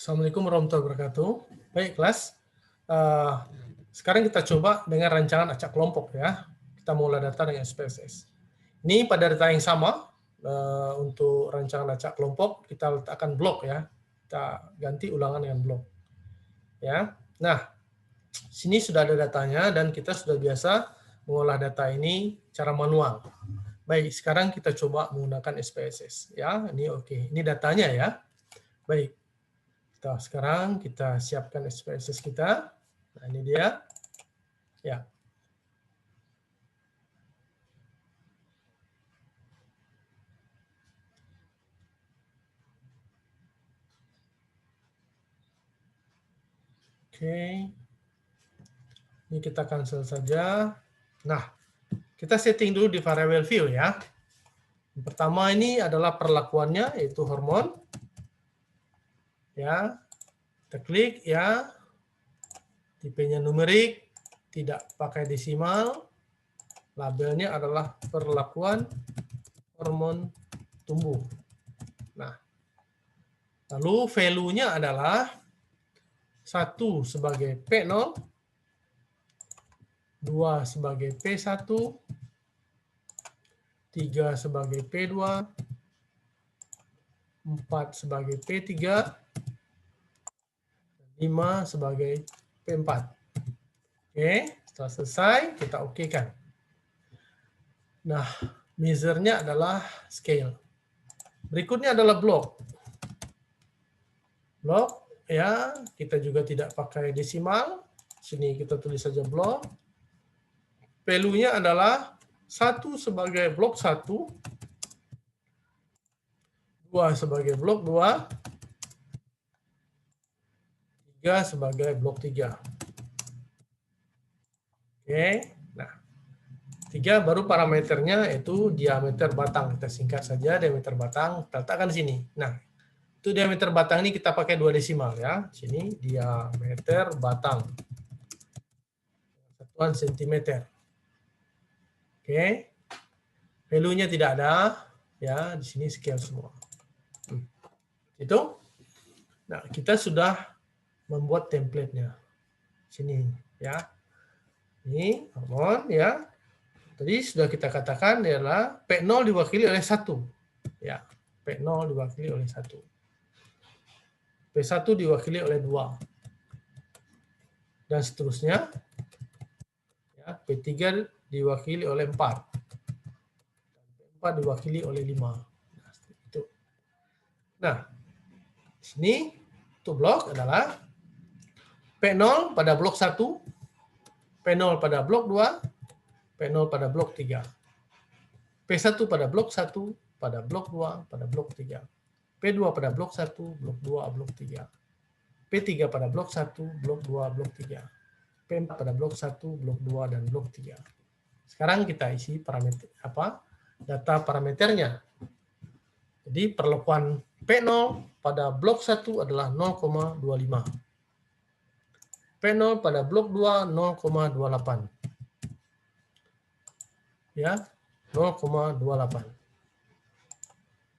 Assalamualaikum warahmatullahi wabarakatuh. Baik, kelas. Sekarang kita coba dengan rancangan acak kelompok ya. Kita mulai data dengan SPSS. Ini pada data yang sama, untuk rancangan acak kelompok, kita letakkan blok ya. Kita ganti ulangan dengan blok. Ya. Nah, sini sudah ada datanya dan kita sudah biasa mengolah data ini secara manual. Baik, sekarang kita coba menggunakan SPSS. Ya, ini oke. Ini datanya ya. Baik. Sekarang kita siapkan SPSS kita. Nah, ini dia. Ya. Oke. Ini kita cancel saja. Nah, kita setting dulu di variable view ya. Yang pertama ini adalah perlakuannya, yaitu hormon. Ya. Kita klik ya. Tipenya numerik, tidak pakai desimal. Labelnya adalah perlakuan hormon tumbuh. Nah, lalu value-nya adalah 1 sebagai P0, 2 sebagai P1, 3 sebagai P2, 4 sebagai P3, 5 sebagai P4. Oke, setelah selesai, kita oke-kan. Nah, measure-nya adalah scale. Berikutnya adalah blok. Blok, ya, kita juga tidak pakai desimal. Sini kita tulis saja blok. Value-nya adalah 1 sebagai blok 1, 2 sebagai blok 2, 3 sebagai blok 3. Oke, nah 3 baru parameternya yaitu diameter batang. Kita singkat saja diameter batang, kita letakkan di sini. Nah, itu diameter batang ini kita pakai 2 desimal ya. Sini diameter batang. Satuan sentimeter. Oke. Value-nya tidak ada ya, di sini scale semua. Itu. Nah, kita sudah membuat template-nya. Sini ya. Ini hormon ya. Tadi sudah kita katakan adalah P0 diwakili oleh 1. Ya, P0 diwakili oleh 1. P1 diwakili oleh 2. Dan seterusnya. Ya, P3 diwakili oleh 4. P4 diwakili oleh 5. Nah, itu. Nah, sini untuk blok adalah P0 pada blok 1, P0 pada blok 2, P0 pada blok 3. P1 pada blok 1, pada blok 2, pada blok 3. P2 pada blok 1, blok 2, blok 3. P3 pada blok 1, blok 2, blok 3. P4 pada blok 1, blok 2, dan blok 3. Sekarang kita isi parameter data parameternya. Jadi perlakuan P0 pada blok 1 adalah 0,25. P0 pada blok 2 0,28. Ya, 0,28.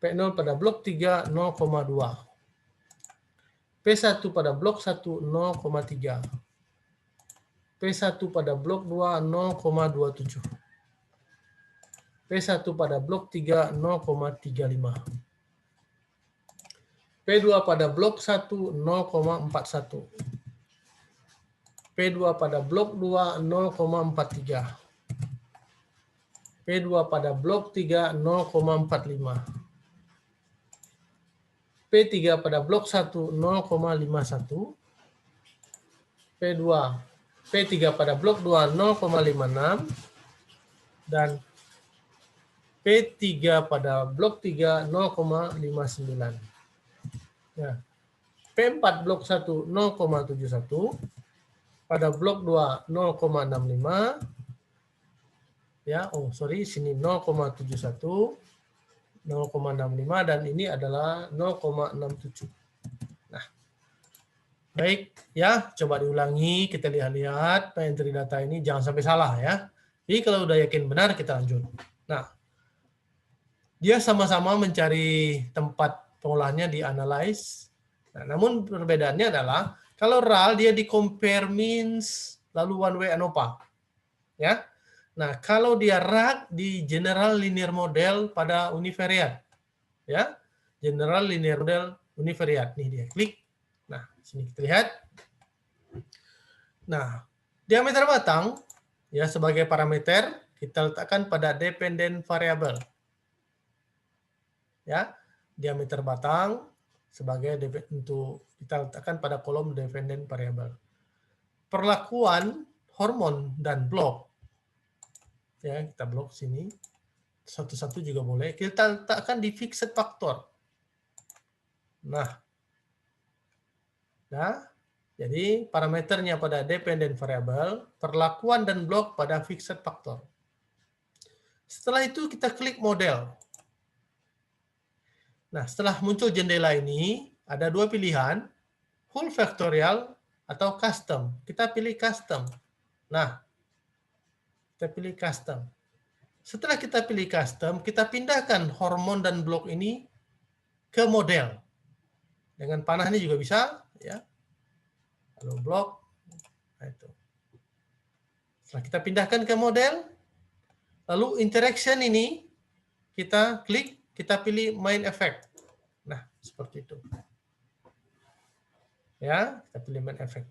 P0 pada blok 3 0,2. P1 pada blok 1 0,3. P1 pada blok 2 0,27. P1 pada blok 3 0,35. P2 pada blok 1 0,41. P2 pada blok 2 0,43. P2 pada blok 3 0,45. P3 pada blok 1 0,51. P3 pada blok 2 0,56 dan P3 pada blok 3 0,59. Ya. P4 blok 1 0,71. Pada blok 2 0,65. Ya, sini 0,71, 0,65 dan ini adalah 0,67. Nah, baik ya, coba diulangi, kita lihat-lihat entry data ini jangan sampai salah ya. Jadi kalau udah yakin benar kita lanjut. Nah, dia sama-sama mencari tempat pengolahannya di analyze. Nah, namun perbedaannya adalah kalau RAL dia di compare means lalu one way ANOVA. Ya. Nah, kalau dia RAG di general linear model pada univariate. Ya. General linear model univariate. Nih dia klik. Nah, sini kita lihat. Nah, diameter batang ya sebagai parameter kita letakkan pada dependent variable. Ya, diameter batang sebagai untuk kita letakkan pada kolom dependent variable. Perlakuan hormon dan blok. Ya, kita blok sini. Satu-satu juga boleh. Kita letakkan di fixed factor. Nah, jadi parameternya pada dependent variable, perlakuan dan blok pada fixed factor. Setelah itu kita klik model. Nah, setelah muncul jendela ini, ada dua pilihan, full factorial atau custom. Kita pilih custom. Nah, kita pilih custom. Setelah kita pilih custom, kita pindahkan hormon dan blok ini ke model. Dengan panah ini juga bisa, ya. Lalu blok, nah itu. Setelah kita pindahkan ke model, lalu interaction ini kita klik, kita pilih main effect. Nah, seperti itu. Ya, kita pilih main effect.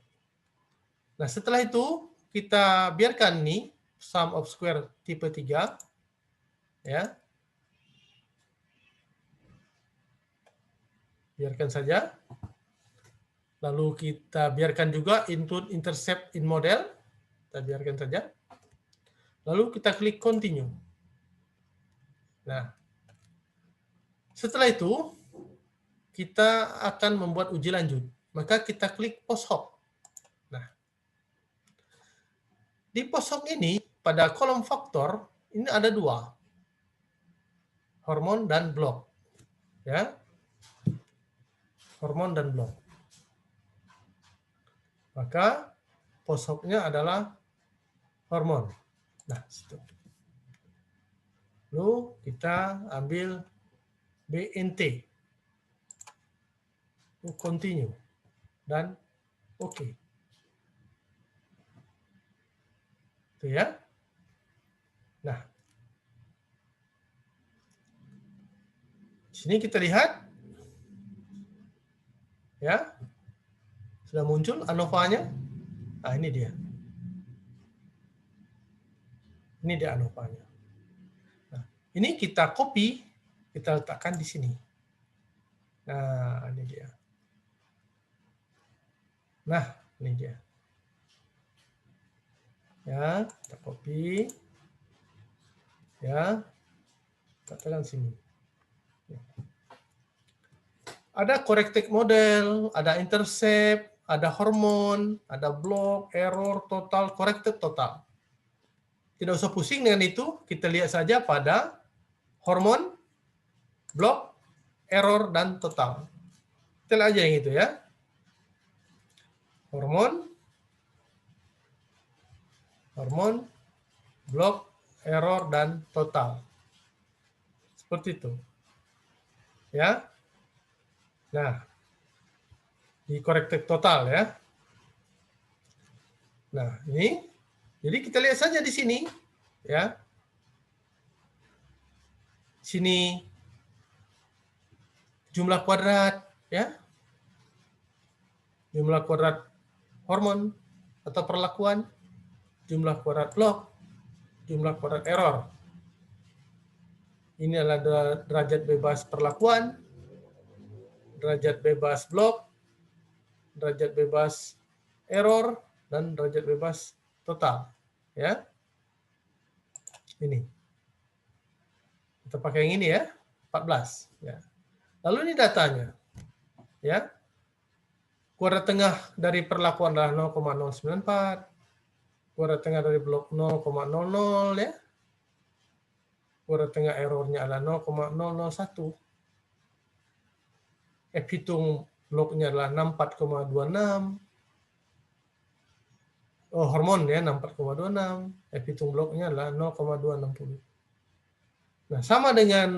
Nah, setelah itu kita biarkan nih sum of square tipe 3. Ya. Biarkan saja. Lalu kita biarkan juga include intercept in model. Kita biarkan saja. Lalu kita klik continue. Nah, setelah itu kita akan membuat uji lanjut. Maka kita klik post hoc. Nah, di post hoc ini pada kolom faktor ini ada dua, hormon dan blok. Ya, hormon dan blok. Maka post hoc-nya adalah hormon. Nah, situ. Lalu kita ambil BNT. Continue. Dan oke. Itu ya. Nah. Di sini kita lihat. Ya. Sudah muncul ANOVA-nya. Nah, ini dia. Ini dia ANOVA-nya. Nah, ini kita copy, kita letakkan di sini. Nah, ini dia. Nah, ini dia. Ya, kita copy. Ya, letakkan sini. Ada corrected model, ada intercept, ada hormon, ada block, error, total, corrected, total. Tidak usah pusing dengan itu, kita lihat saja pada hormon, block, error, dan total. Kita lihat aja yang itu ya. Hormon, block, error, dan total. Seperti itu. Ya. Nah, di corrected total ya. Nah, ini. Jadi kita lihat saja di sini. Ya. Sini jumlah kuadrat. Ya. Jumlah kuadrat hormon atau perlakuan. Jumlah kuadrat blok. Jumlah kuadrat error. Ini adalah derajat bebas perlakuan. Derajat bebas blok, derajat bebas error, dan derajat bebas total. Ya, ini. Kita pakai yang ini ya, 14. Ya. Lalu ini datanya. Ya, kuadrat tengah dari perlakuan adalah 0,094. Kuadrat tengah dari blok 0,00 ya. Kuadrat tengah errornya adalah 0,001. F hitung bloknya adalah 64,26. Oh, hormon ya 64,26. F hitung bloknya adalah 0,260. Nah, sama dengan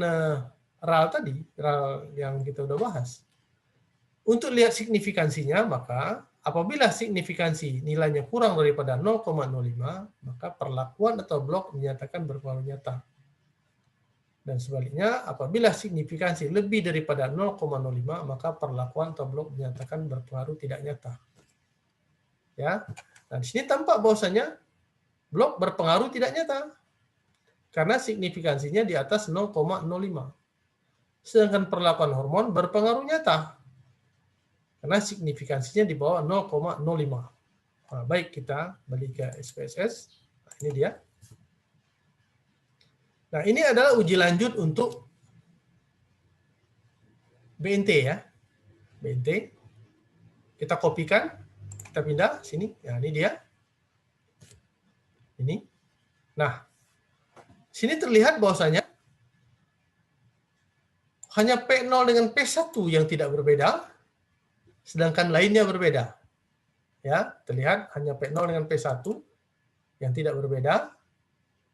RAL tadi, RAL yang kita udah bahas. Untuk lihat signifikansinya, maka apabila signifikansi nilainya kurang daripada 0,05, maka perlakuan atau blok dinyatakan berpengaruh nyata. Dan sebaliknya, apabila signifikansi lebih daripada 0,05, maka perlakuan atau blok dinyatakan berpengaruh tidak nyata. Ya, nah di sini tampak bahwasanya blok berpengaruh tidak nyata karena signifikansinya di atas 0,05. Sedangkan perlakuan hormon berpengaruh nyata karena signifikansinya di bawah 0,05. Nah, baik, kita balik ke SPSS. Nah, ini dia. Nah, ini adalah uji lanjut untuk BNT ya. BNT. Kita kopikan, kita pindah sini. Nah, ini dia. Ini. Nah, sini terlihat bahwasanya hanya P0 dengan P1 yang tidak berbeda, sedangkan lainnya berbeda. Ya, terlihat hanya P0 dengan P1 yang tidak berbeda,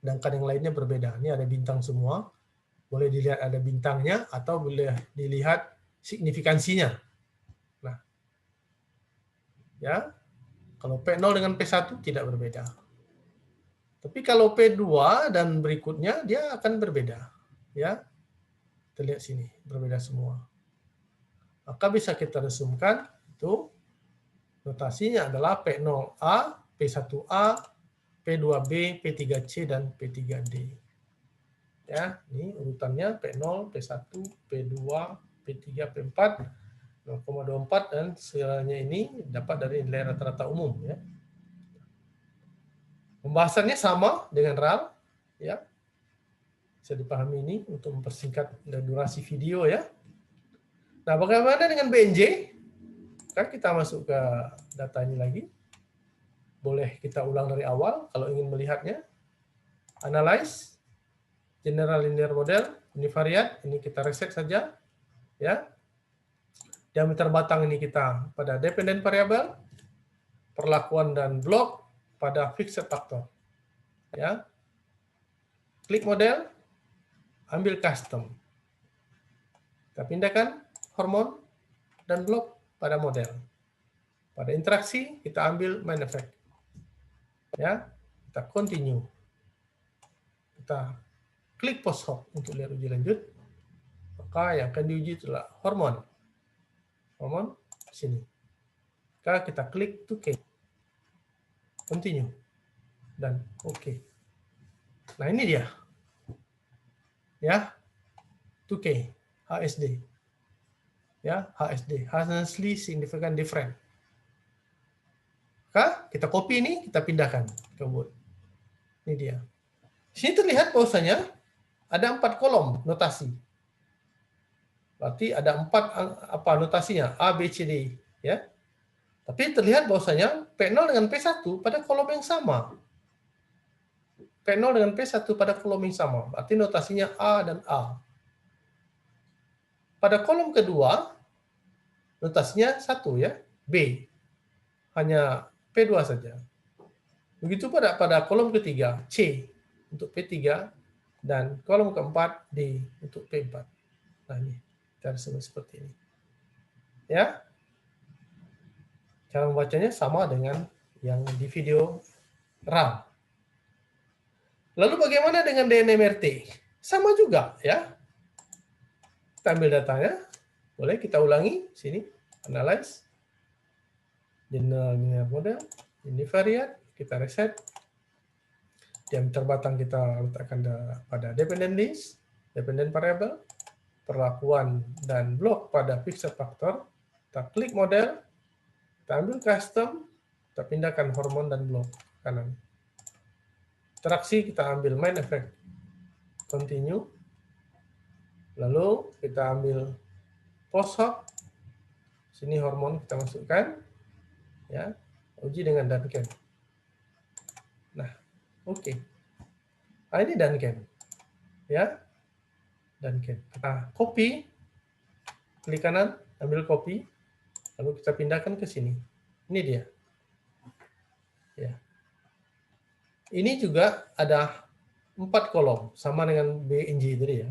sedangkan yang lainnya berbeda. Ini ada bintang semua. Boleh dilihat ada bintangnya atau boleh dilihat signifikansinya. Nah, ya, kalau P0 dengan P1 tidak berbeda. Tapi kalau P2 dan berikutnya dia akan berbeda. Ya, terlihat sini berbeda semua. Maka bisa kita resumkan itu notasinya adalah P0A, P1A, P2B, P3C, dan P3D. Ya, ini urutannya P0, P1, P2, P3, P4, 0,24 dan segalanya ini dapat dari nilai rata-rata umum ya. Pembahasannya sama dengan RAL ya. Bisa dipahami ini untuk mempersingkat durasi video ya. Nah, bagaimana dengan BNJ? Kan kita masuk ke data ini lagi. Boleh kita ulang dari awal kalau ingin melihatnya. Analyze, General Linear Model, univariate, ini kita reset saja. Ya. Diameter batang ini kita pada dependent variable, perlakuan dan blok pada fixed factor. Ya. Klik model, ambil custom. Kita pindahkan hormon dan blok pada model. Pada interaksi kita ambil main effect. Ya, kita continue. Kita klik post hoc untuk lihat uji lanjut. Maka yang akan diuji adalah hormon. Hormon sini. Maka kita klik 2K. Continue. Dan oke. Nah, ini dia. Ya. 2K. HSD. Ya, HSD. Hugely Significant Different. Maka kita copy ini, kita pindahkan ke Word. Ini dia. Di sini terlihat bahwasanya ada 4 kolom notasi. Berarti ada 4 notasinya, A, B, C, D. Ya. Tapi terlihat bahwasanya P0 dengan P1 pada kolom yang sama. P0 dengan P1 pada kolom yang sama. Berarti notasinya A dan A. Pada kolom kedua, notasinya 1 ya, B. Hanya P2 saja. Begitu pada kolom ketiga, C untuk P3, dan kolom keempat, D untuk P4. Nah, ini kita resumé seperti ini. Ya. Cara membacanya sama dengan yang di video RAM. Lalu bagaimana dengan DNMRT? Sama juga ya. Kita ambil datanya. Boleh kita ulangi sini. Analyze. General Linear Model. Univariate. Kita reset. Diameter batang kita letakkan pada dependent list. Dependent variable. Perlakuan dan blok pada fixed factor. Kita klik model. Kita ambil custom, kita pindahkan hormon dan blok kanan. Interaksi kita ambil main effect, continue. Lalu kita ambil post hoc, sini hormon kita masukkan, ya, uji dengan Duncan. Nah, oke. Nah, ini Duncan, ya, Duncan. Kita copy, klik kanan, ambil copy. Lalu kita pindahkan ke sini. Ini dia. Ya. Ini juga ada 4 kolom, sama dengan BNJ tadi ya.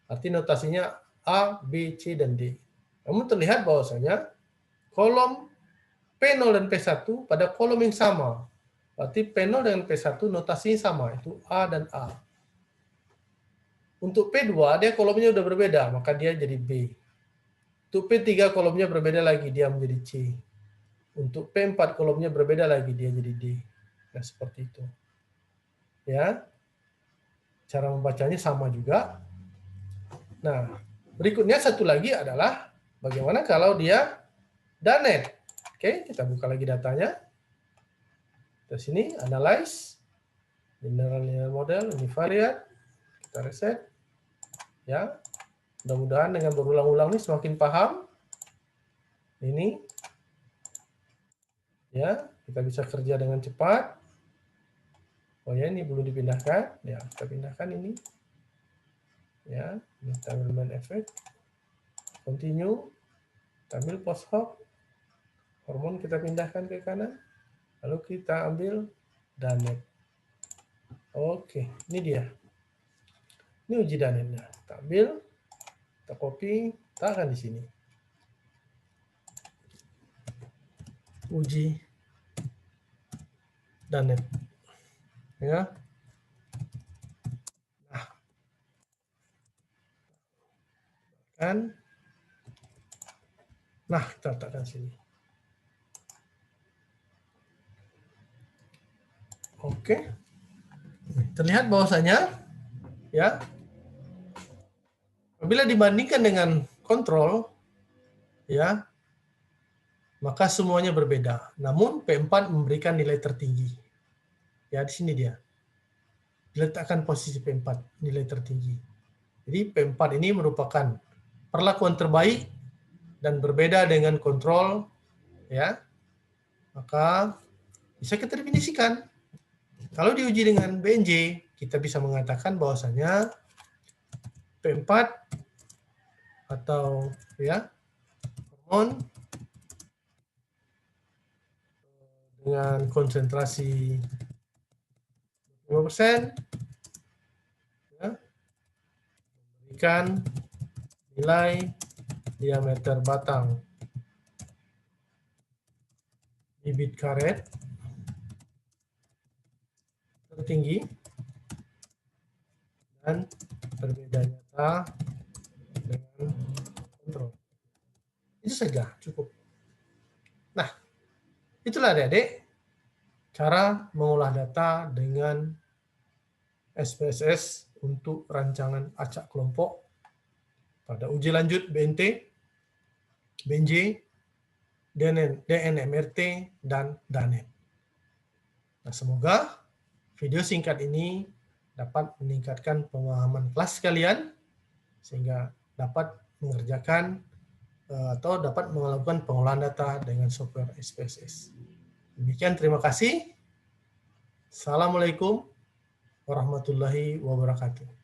Arti notasinya A, B, C, dan D. Namun terlihat bahwasanya kolom P0 dan P1 pada kolom yang sama. Berarti P0 dengan P1 notasinya sama, itu A dan A. Untuk P2 dia kolomnya udah berbeda, maka dia jadi B. Untuk P3 kolomnya berbeda lagi, dia menjadi C. Untuk P4 kolomnya berbeda lagi, dia jadi D. Nah, seperti itu. Ya. Cara membacanya sama juga. Nah, berikutnya satu lagi adalah bagaimana kalau dia Danet. Oke, kita buka lagi datanya. Di sini, analyze, linear model, univariate. Kita reset. Ya, mudah-mudahan dengan berulang-ulang ini semakin paham. Ini, ya, kita bisa kerja dengan cepat. Oh ya, ini belum dipindahkan. Ya, kita pindahkan ini. Ya, kita ambil main effect. Continue. Kita ambil post hoc. Hormon kita pindahkan ke kanan. Lalu kita ambil Danet. Oke, ini dia. Ini uji Danetnya. Kita ambil, kita copy, tahan di sini. Uji Danet. Ya. Nah. Kan. Nah, kita letakkan sini. Oke. Terlihat bahwasanya ya, apabila dibandingkan dengan kontrol ya, maka semuanya berbeda. Namun P4 memberikan nilai tertinggi. Ya, di sini dia. Diletakkan posisi P4, nilai tertinggi. Jadi P4 ini merupakan perlakuan terbaik dan berbeda dengan kontrol ya. Maka bisa kita definisikan. Kalau diuji dengan BNJ, kita bisa mengatakan bahwasanya P4 atau ya hormon dengan konsentrasi 5% ya, memberikan nilai diameter batang bibit karet tertinggi dan berbeda nyata dengan kontrol. Itu saja, cukup. Nah, itulah adik-adik cara mengolah data dengan SPSS untuk rancangan acak kelompok pada uji lanjut BNT, BNJ, DNMRT, dan Danet. Nah, semoga video singkat ini dapat meningkatkan pemahaman kelas kalian sehingga dapat mengerjakan atau dapat melakukan pengolahan data dengan software SPSS. Demikian, terima kasih. Assalamualaikum warahmatullahi wabarakatuh.